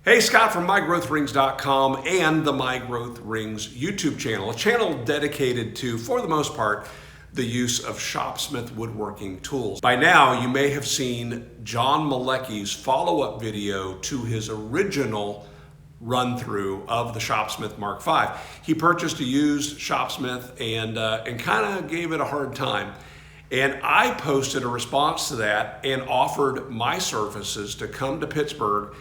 Hey, Scott from MyGrowthRings.com and the My Growth Rings YouTube channel, a channel dedicated to, for the most part, the use of Shopsmith woodworking tools. By now, you may have seen John Malecki's follow-up video to his original run-through of the Shopsmith Mark V. He purchased a used Shopsmith and kind of gave it a hard time. And I posted a response to that and offered my services to come to Pittsburgh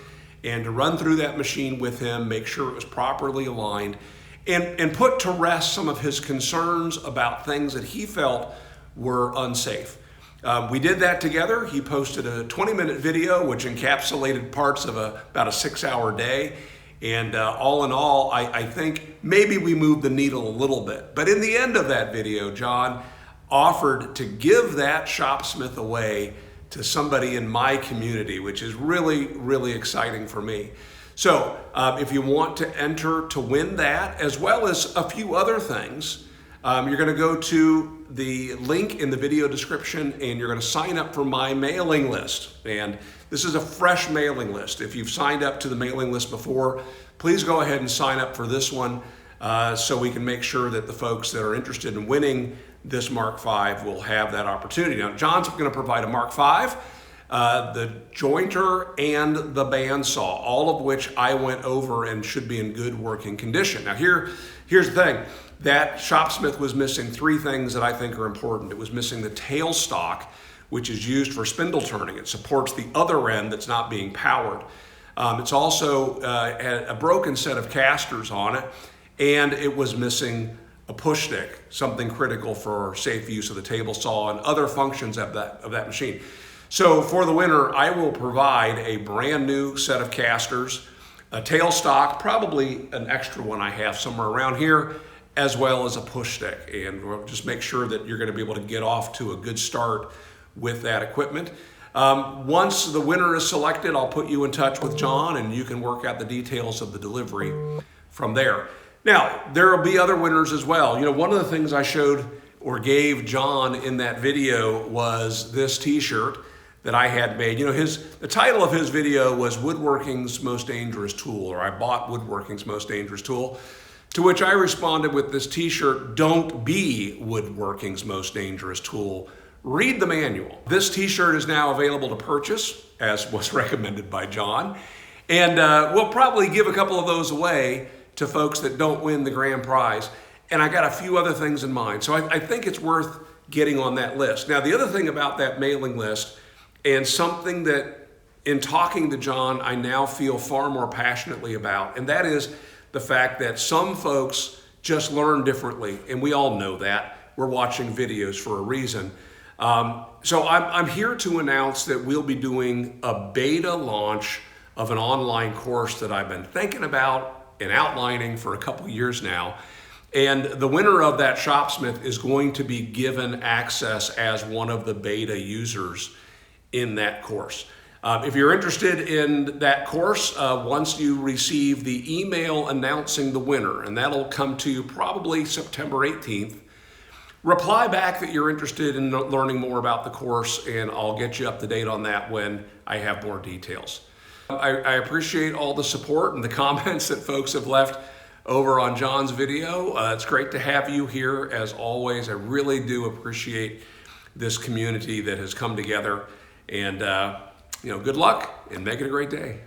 and to run through that machine with him, make sure it was properly aligned, and put to rest some of his concerns about things that he felt were unsafe. We did that together. He posted a 20-minute video, which encapsulated parts of about a 6-hour day. And all in all, I think maybe we moved the needle a little bit. But in the end of that video, John offered to give that Shopsmith away to somebody in my community, which is really, really exciting for me. So if you want to enter to win that, as well as a few other things, you're going to go to the link in the video description and you're going to sign up for my mailing list. And this is a fresh mailing list. If you've signed up to the mailing list before, please go ahead and sign up for this one so we can make sure that the folks that are interested in winning this Mark V will have that opportunity. Now, John's going to provide a Mark V, the jointer, and the bandsaw, all of which I went over and should be in good working condition. Now, here's the thing. That Shopsmith was missing three things that I think are important. It was missing the tailstock, which is used for spindle turning. It supports the other end that's not being powered. It's also had a broken set of casters on it, and it was missing a push stick, something critical for safe use of the table saw and other functions of that machine. So for the winner, I will provide a brand new set of casters, a tailstock, probably an extra one I have somewhere around here, as well as a push stick. And we'll just make sure that you're going to be able to get off to a good start with that equipment. Once the winner is selected, I'll put you in touch with John and you can work out the details of the delivery from there. Now, there will be other winners as well. You know, one of the things I showed or gave John in that video was this t-shirt that I had made. You know, the title of his video was Woodworking's Most Dangerous Tool, or I bought Woodworking's Most Dangerous Tool, to which I responded with this t-shirt, Don't Be Woodworking's Most Dangerous Tool. Read the manual. This t-shirt is now available to purchase, as was recommended by John, and we'll probably give a couple of those away to folks that don't win the grand prize. And I got a few other things in mind. So I think it's worth getting on that list. Now, the other thing about that mailing list, and something that in talking to John, I now feel far more passionately about, and that is the fact that some folks just learn differently. And we all know that. We're watching videos for a reason. So I'm here to announce that we'll be doing a beta launch of an online course that I've been thinking about and outlining for a couple years now. And the winner of that Shopsmith is going to be given access as one of the beta users in that course. If you're interested in that course, once you receive the email announcing the winner, and that'll come to you probably September 18th, reply back that you're interested in learning more about the course, and I'll get you up to date on that when I have more details. I appreciate all the support and the comments that folks have left over on John's video. It's great to have you here as always. I really do appreciate this community that has come together, and good luck and make it a great day.